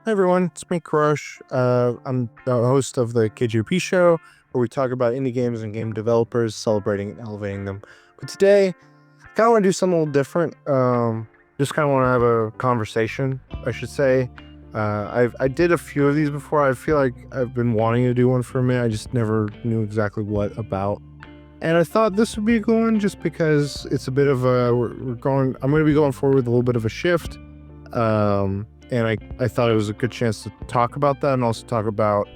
Hi everyone, it's me, Crush. I'm the host of the KujoPrime show, where we talk about indie games and game developers, celebrating and elevating them. But today, I kind of want to do something a little different. Just kind of want to have a conversation, I should say. I did a few of these before. I feel like I've been wanting to do one for a minute. I just never knew exactly what about. And I thought this would be a good one, just because it's a bit of a we're going. I'm going to be going forward with a little bit of a shift. And I thought it was a good chance to talk about that and also talk about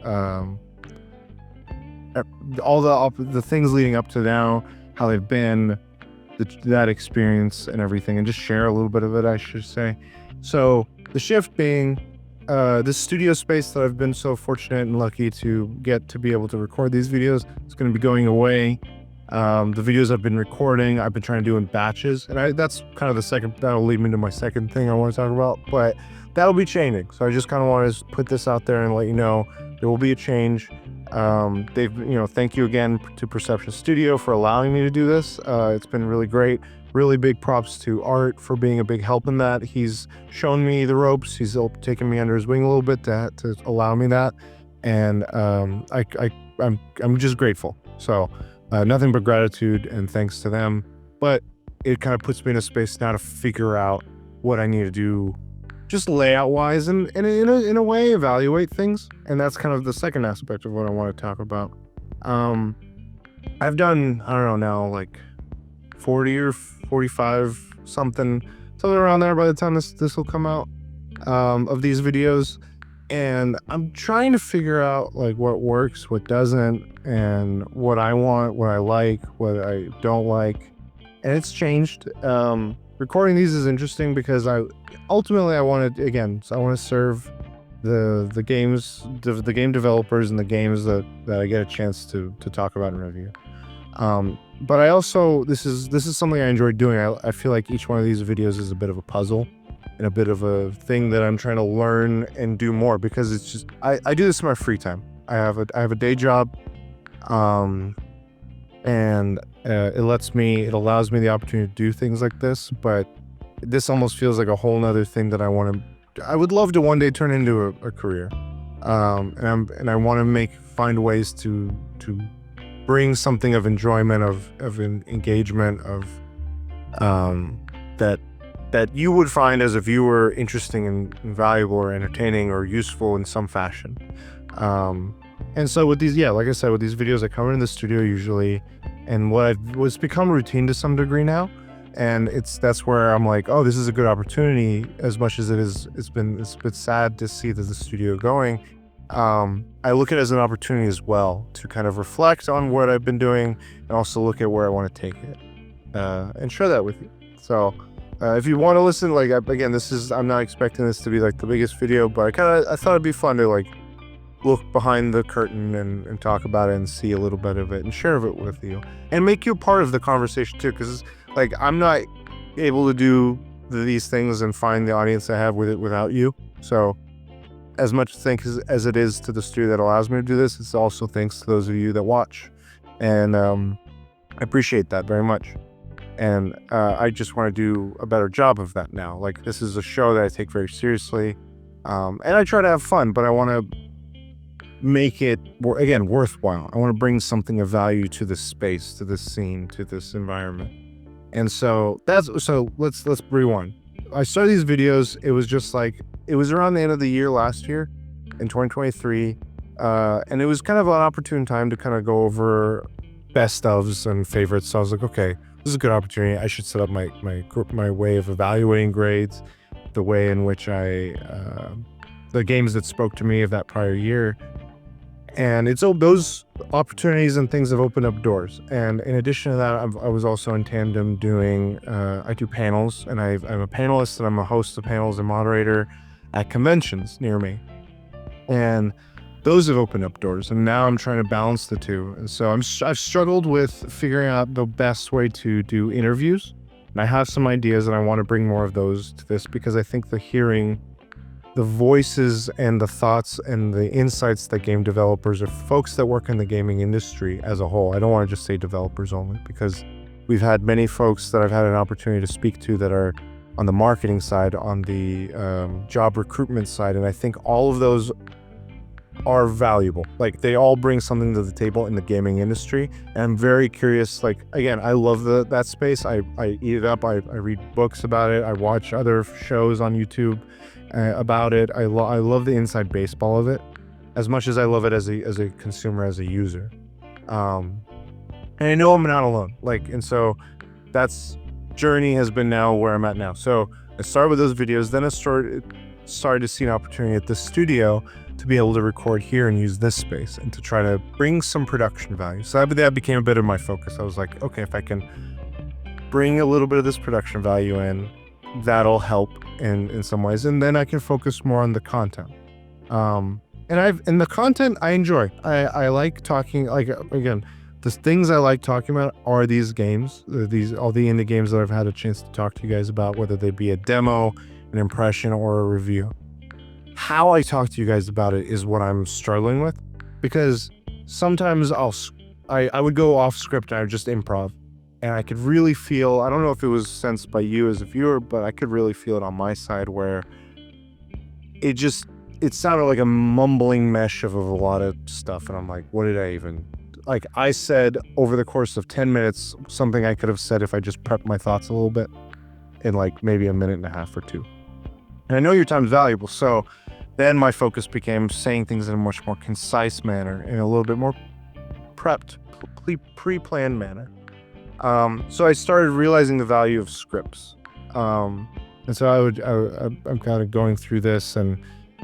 all the things leading up to now, how they've been, that experience and everything, and just share a little bit of it, I should say. So the shift being this studio space that I've been so fortunate and lucky to get to be able to record these videos is going to be going away. The videos I've been recording, I've been trying to do in batches, and that's kind of that'll lead me to my second thing I want to talk about, but that'll be changing. So I just kind of want to put this out there and let you know there will be a change. Thank you again to Perception Studio for allowing me to do this. It's been really great. Really big props to Art for being a big help in that. He's shown me the ropes. He's taken me under his wing a little bit to allow me that, and I'm just grateful. So nothing but gratitude and thanks to them. But it kind of puts me in a space now to figure out what I need to do, just layout wise, and in a way evaluate things. And that's kind of the second aspect of what I want to talk about. I've done, I don't know now, like 40 or 45 something around there by the time this will come out, of these videos. And I'm trying to figure out like what works, what doesn't, and what I want, what I like, what I don't like. And it's changed. Recording these is interesting because I want to serve the games, the game developers and the games that I get a chance to talk about and review. But I also, this is something I enjoy doing. I feel like each one of these videos is a bit of a puzzle and a bit of a thing that I'm trying to learn and do more, because it's just, I do this in my free time. I have a day job, and it allows me the opportunity to do things like this, but this almost feels like a whole nother thing that I would love to one day turn into a career. And I want to find ways to bring something of enjoyment, of engagement, of that you would find as a viewer interesting and valuable or entertaining or useful in some fashion. And so with these, like I said, with these videos, I come in the studio usually, and what's become routine to some degree now. And that's where I'm like, oh, this is a good opportunity. As much as it's been sad to see the studio going, I look at it as an opportunity as well to kind of reflect on what I've been doing and also look at where I want to take it, and share that with you. So if you want to listen, like, again, I'm not expecting this to be like the biggest video, but I thought it'd be fun to like look behind the curtain and talk about it and see a little bit of it and share it with you and make you a part of the conversation too. Because like, I'm not able to do these things and find the audience I have with it without you. So as much thanks as it is to the studio that allows me to do this, it's also thanks to those of you that watch. And I appreciate that very much. And I just want to do a better job of that now. Like, this is a show that I take very seriously. And I try to have fun, but I want to make it, again, worthwhile. I want to bring something of value to this space, to this scene, to this environment. And so let's rewind. I started these videos, it was around the end of the year last year in 2023. And it was kind of an opportune time to kind of go over best ofs and favorites. So I was like, okay, this is a good opportunity. I should set up my way of evaluating grades, the way in which the games that spoke to me of that prior year. And those opportunities and things have opened up doors. And in addition to that, I was also in tandem doing, I do panels, and I'm a panelist and I'm a host of panels and moderator at conventions near me. And those have opened up doors, and now I'm trying to balance the two. And so I've struggled with figuring out the best way to do interviews. And I have some ideas, and I want to bring more of those to this, because I think the voices and the thoughts and the insights that game developers or folks that work in the gaming industry as a whole, I don't want to just say developers only, because we've had many folks that I've had an opportunity to speak to that are on the marketing side, on the job recruitment side. And I think all of those are valuable. Like, they all bring something to the table in the gaming industry. And I'm very curious. Like, again, I love that space. I eat it up. I read books about it. I watch other shows on YouTube about it. I love the inside baseball of it as much as I love it as a consumer, as a user. And I know I'm not alone. Like, and so that's journey has been now where I'm at now. So I started with those videos, then I started to see an opportunity at the studio to be able to record here and use this space and to try to bring some production value. So that became a bit of my focus. I was like, okay, if I can bring a little bit of this production value in, that'll help in some ways, and then I can focus more on the content. And the content I enjoy. I like talking, like, again, the things I like talking about are these games, all the indie games that I've had a chance to talk to you guys about, whether they be a demo, an impression, or a review. How I talk to you guys about it is what I'm struggling with, because sometimes I would go off script and I would just improv, and I could really feel, I don't know if it was sensed by you as a viewer, but I could really feel it on my side where it sounded like a mumbling mesh of a lot of stuff. And I'm like, what did I even, like, I said over the course of 10 minutes, something I could have said if I just prepped my thoughts a little bit in like maybe a minute and a half or two. And I know your time's valuable. So then my focus became saying things in a much more concise manner, in a little bit more prepped, pre-planned manner. So I started realizing the value of scripts. And so I'm kind of going through this, and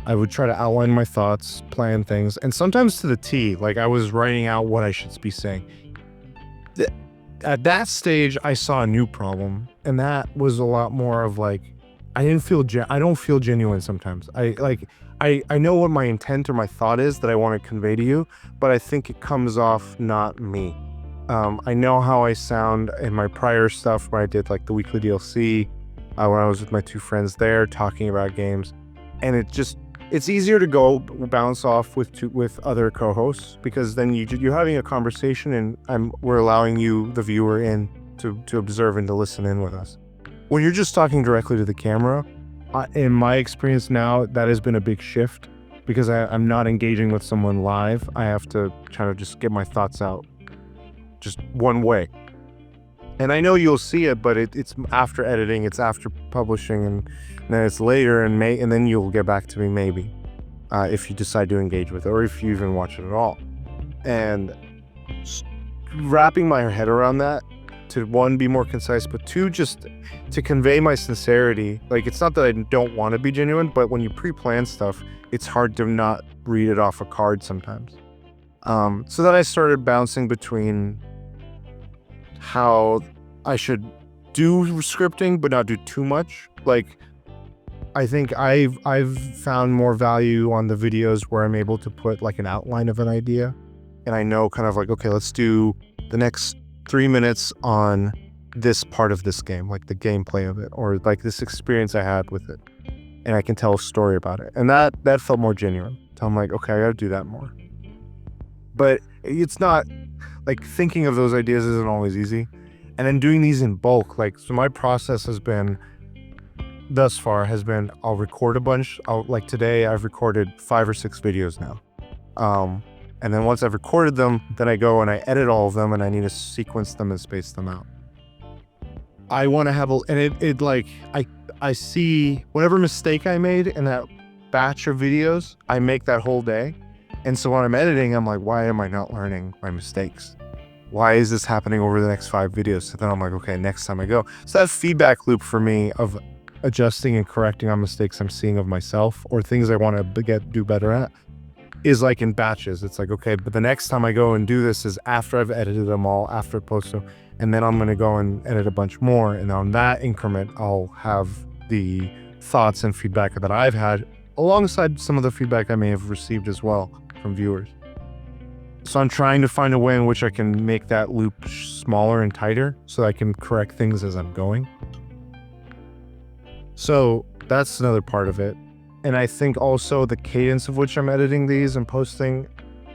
I would try to outline my thoughts, plan things, and sometimes to the T. Like, I was writing out what I should be saying. At that stage, I saw a new problem, and that was a lot more of like, I don't feel genuine sometimes. I know what my intent or my thought is that I want to convey to you, but I think it comes off not me. I know how I sound in my prior stuff where I did like the weekly DLC, when I was with my two friends there talking about games, and it's easier to go bounce off with other co-hosts, because then you're having a conversation and we're allowing you, the viewer, in to observe and to listen in with us. When you're just talking directly to the camera, in my experience now, that has been a big shift, because I'm not engaging with someone live. I have to kind of just get my thoughts out just one way. And I know you'll see it, but it's after editing, it's after publishing, and then it's later, and then you'll get back to me maybe, if you decide to engage with it, or if you even watch it at all. And wrapping my head around that, to one, be more concise, but two, just to convey my sincerity. Like, it's not that I don't want to be genuine, but when you pre-plan stuff, it's hard to not read it off a card sometimes. So then I started bouncing between how I should do scripting but not do too much. Like, I think I've found more value on the videos where I'm able to put like an outline of an idea, and I know kind of like, okay, let's do the next 3 minutes on this part of this game, like the gameplay of it, or like this experience I had with it, and I can tell a story about it, and that felt more genuine. So I'm like, okay, I gotta do that more. But it's not like, thinking of those ideas isn't always easy, and then doing these in bulk. Like, so my process thus far has been I'll record a bunch. Like today I've recorded 5 or 6 videos now. And then once I've recorded them, then I go and I edit all of them, and I need to sequence them and space them out. I want to have I see whatever mistake I made in that batch of videos, I make that whole day. And so when I'm editing, I'm like, why am I not learning my mistakes? Why is this happening over the next 5 videos? So then I'm like, okay, next time I go. So that feedback loop for me of adjusting and correcting on mistakes I'm seeing of myself, or things I want to do better at, is like in batches. It's like, okay, but the next time I go and do this is after I've edited them all, after post them, and then I'm going to go and edit a bunch more. And on that increment, I'll have the thoughts and feedback that I've had, alongside some of the feedback I may have received as well from viewers. So I'm trying to find a way in which I can make that loop smaller and tighter, so I can correct things as I'm going. So that's another part of it. And I think also the cadence of which I'm editing these and posting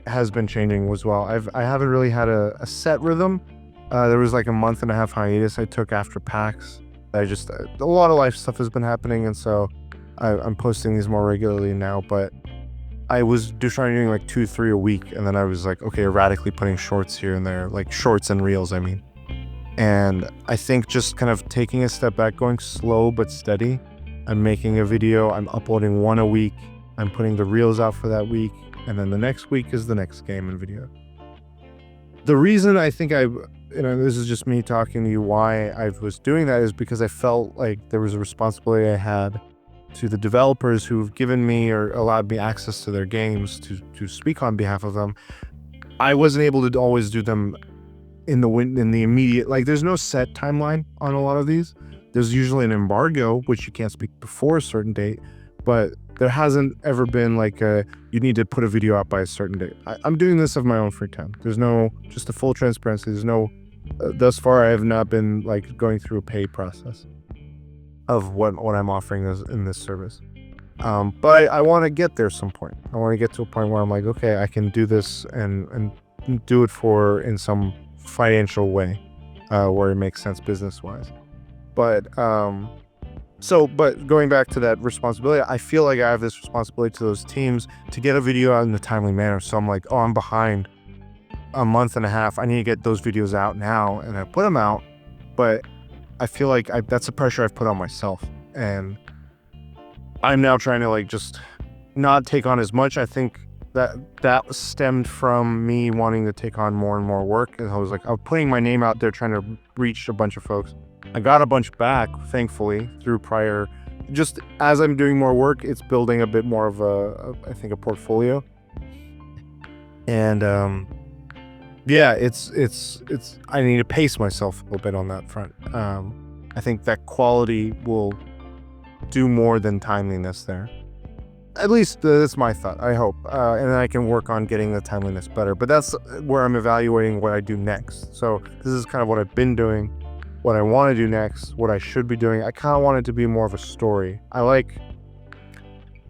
has been changing as well. I haven't really had a set rhythm. There was like a 1.5 month hiatus I took after PAX a lot of life stuff has been happening, and so I'm posting these more regularly now. But I was trying doing like 2-3 a week, and then I was like, okay, erratically putting shorts here and there, like shorts and reels, I mean. And I think just kind of taking a step back, going slow but steady. I'm making a video, I'm uploading one a week, I'm putting the reels out for that week, and then the next week is the next game and video. The reason I think this is just me talking to you, why I was doing that is because I felt like there was a responsibility I had to the developers who've given me or allowed me access to their games to speak on behalf of them. I wasn't able to always do them in the immediate, like there's no set timeline on a lot of these. There's usually an embargo, which you can't speak before a certain date, but there hasn't ever been like you need to put a video out by a certain date. I'm doing this of my own free time. There's no, just a full transparency, there's no, thus far I have not been like going through a pay process of what I'm offering in this service. But I want to get there some point. I want to get to a point where I'm like, okay, I can do this and do it in some financial way where it makes sense business-wise. But but going back to that responsibility, I feel like I have this responsibility to those teams to get a video out in a timely manner. So I'm like, oh, I'm behind a month and a half. I need to get those videos out now, and I put them out. But I feel like that's a pressure I've put on myself, and I'm now trying to like just not take on as much. I think that stemmed from me wanting to take on more and more work, and I was putting my name out there trying to reach a bunch of folks. I got a bunch back, thankfully, through prior. Just as I'm doing more work, it's building a bit more of I think a portfolio. And yeah, it's I need to pace myself a little bit on that front. I think that quality will do more than timeliness there. At least that's my thought, I hope. And then I can work on getting the timeliness better. But that's where I'm evaluating what I do next. So this is kind of what I've been doing, what I want to do next, what I should be doing. I kind of want it to be more of a story. I like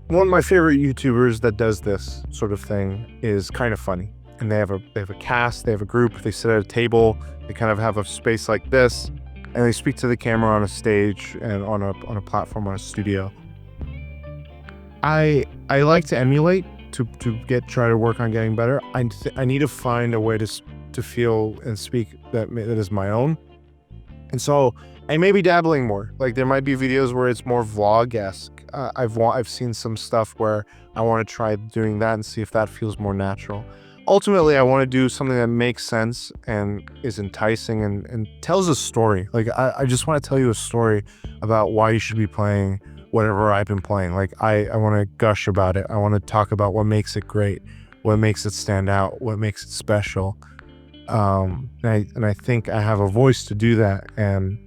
one of my favorite YouTubers that does this sort of thing is Kind of Funny. And they have a cast, they have a group, they sit at a table, they kind of have a space like this, and they speak to the camera on a stage and on a platform, on a studio. I like to emulate to try to work on getting better. I need to find a way to feel and speak that is my own. And so I may be dabbling more. Like there might be videos where it's more vlog-esque. I've seen some stuff where I want to try doing that and see if that feels more natural. Ultimately, I want to do something that makes sense and is enticing and tells a story. Like I just want to tell you a story about why you should be playing whatever I've been playing. Like I want to gush about it. I want to talk about what makes it great, what makes it stand out, what makes it special. And I think I have a voice to do that, and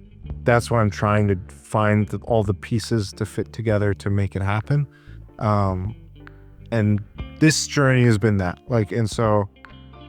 that's what I'm trying to find all the pieces to fit together to make it happen. And this journey has been that. And so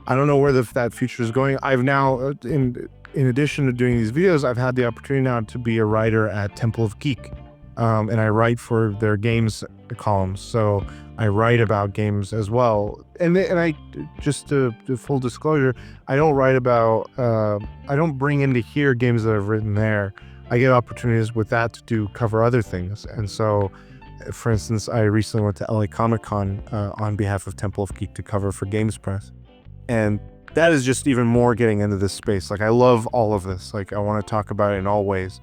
I don't know where that future is going. I've now, in addition to doing these videos, I've had the opportunity now to be a writer at Temple of Geek. And I write for their games columns. So I write about games as well. And I just to full disclosure, I don't write about, I don't bring into here games that I've written there. I get opportunities with that to cover other things. And so, for instance, I recently went to LA Comic-Con on behalf of Temple of Geek to cover for Games Press. And that is just even more getting into this space. I love all of this. I want to talk about it in all ways.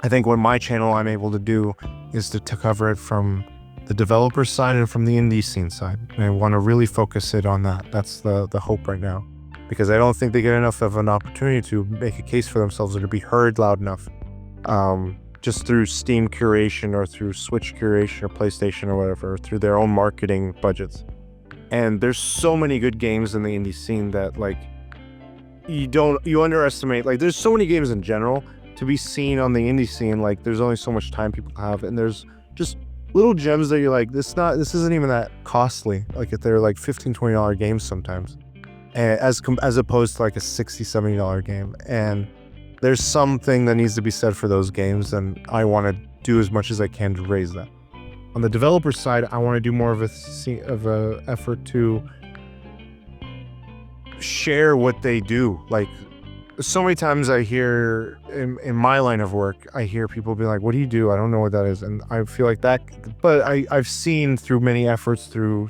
I think what my channel I'm able to do is to cover it from the developer side and from the indie scene side. And I want to really focus it on that. That's the hope right now, because I don't think they get enough of an opportunity to make a case for themselves or to be heard loud enough, just through Steam curation or through Switch curation or PlayStation or whatever, or through their own marketing budgets. And there's so many good games in the indie scene that you underestimate. There's so many games in general to be seen on the indie scene. There's only so much time people have, and there's just little gems that you're this isn't even that costly. If they're $15-$20 games sometimes, as opposed to a $60-$70 game. And there's something that needs to be said for those games, and I want to do as much as I can to raise that. On the developer side, I want to do more of a effort to share what they do. so many times I hear in my line of work, I hear people be like, what do you do? I don't know what that is. And I feel like that, but I've seen through many efforts through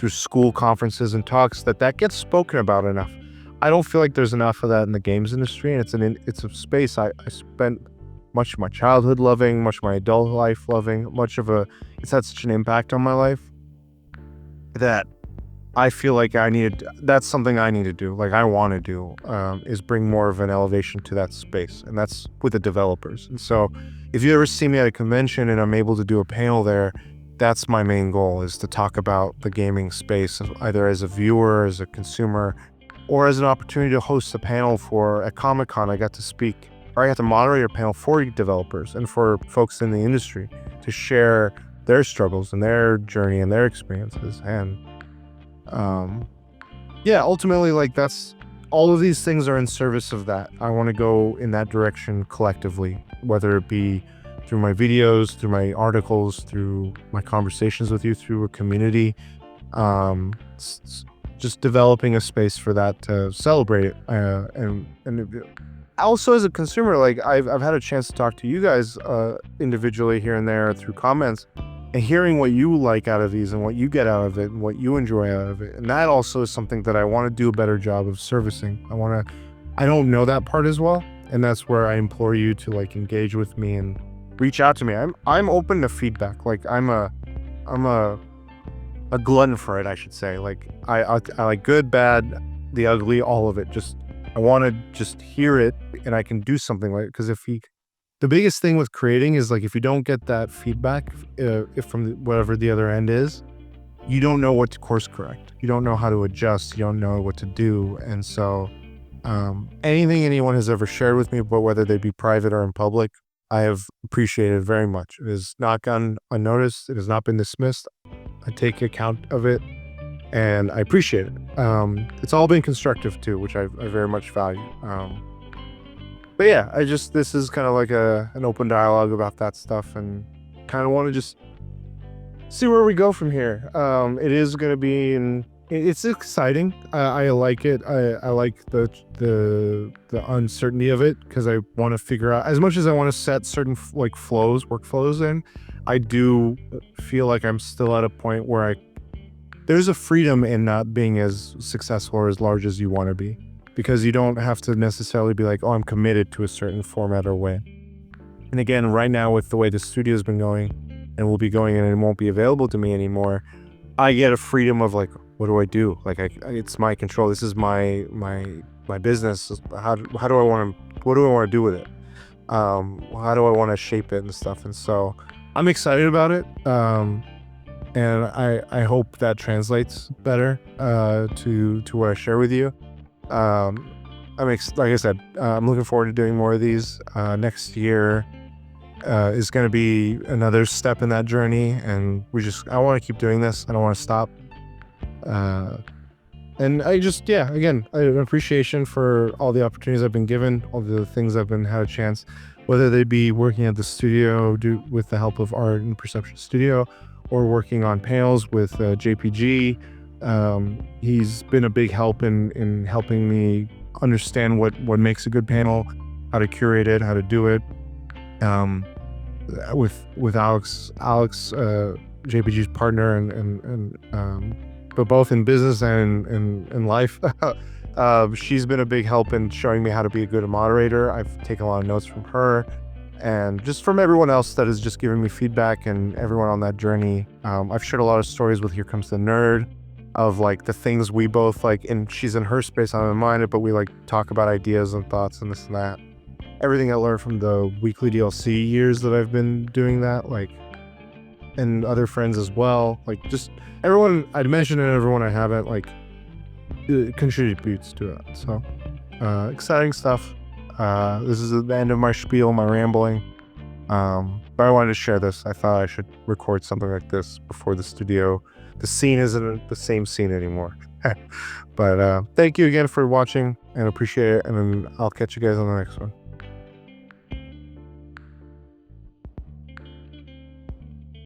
school conferences and talks that gets spoken about enough. I don't feel like there's enough of that in the games industry, and it's a space I spent much of my childhood loving, much of my adult life loving, it's had such an impact on my life that I feel like that's something I need to do. Like I want to do, is bring more of an elevation to that space. And that's with the developers. And so if you ever see me at a convention and I'm able to do a panel there, that's my main goal, is to talk about the gaming space, either as a viewer, as a consumer, or as an opportunity to host a panel at Comic-Con. I got to speak, or I got to moderate a panel for developers and for folks in the industry to share their struggles and their journey and their experiences. And yeah, ultimately, like that's all of these things are in service of that. I want to go in that direction collectively, whether it be through my videos, through my articles, through my conversations with you, through a community, just developing a space for that to celebrate it. And also as a consumer, like I've had a chance to talk to you guys individually here and there through comments, and hearing what you like out of these and what you get out of it and what you enjoy out of it. And that also is something that I want to do a better job of servicing. I don't know that part as well. And that's where I implore you to like engage with me and reach out to me. I'm open to feedback. Like I'm a glutton for it, I should say. Like I like good, bad, the ugly, all of it. I want to just hear it, and I can do something like it. Because the biggest thing with creating is like if you don't get that feedback, if from whatever the other end is, you don't know what to course correct. You don't know how to adjust. You don't know what to do. And so anything anyone has ever shared with me, but whether they be private or in public, I have appreciated very much. It has not gone unnoticed. It has not been dismissed. I take account of it and I appreciate it. It's all been constructive too, which I very much value. But yeah, this is kind of like an open dialogue about that stuff, and kind of want to just see where we go from here. It is going to be it's exciting. I like it. I like the uncertainty of it, because I want to figure out, as much as I want to set certain workflows in, I do feel like I'm still at a point where there's a freedom in not being as successful or as large as you want to be, because you don't have to necessarily be like, oh, I'm committed to a certain format or way. And again, right now with the way the studio's been going and will be going, and it won't be available to me anymore, I get a freedom of like, what do I do? Like it's my control. This is my business. What do I want to do with it? How do I want to shape it and stuff? And so I'm excited about it. And I hope that translates better to what I share with you. Like I said, I'm looking forward to doing more of these. Next year is going to be another step in that journey, and I want to keep doing this. I don't want to stop. And again, an appreciation for all the opportunities I've been given, all the things I've had a chance, whether they be working at the studio with the help of Art and Perception Studio, or working on panels with JPG. He's been a big help in helping me understand what makes a good panel, how to curate it, how to do it. With Alex, JPG's partner, and but both in business and in life. She's been a big help in showing me how to be a good moderator. I've taken a lot of notes from her, and just from everyone else that has just given me feedback, and everyone on that journey. I've shared a lot of stories with Here Comes the Nerd, of like the things we both like, and she's in her space, I'm in mine, but we like talk about ideas and thoughts and this and that. Everything I learned from the weekly DLC years that I've been doing that, like, and other friends as well, like just everyone I'd mentioned and everyone I haven't, like, contributes to it. So exciting stuff. This is the end of my spiel, my rambling, but I wanted to share this. I thought I should record something like this before the scene isn't the same scene anymore. But thank you again for watching, and appreciate it, and then I'll catch you guys on the next one.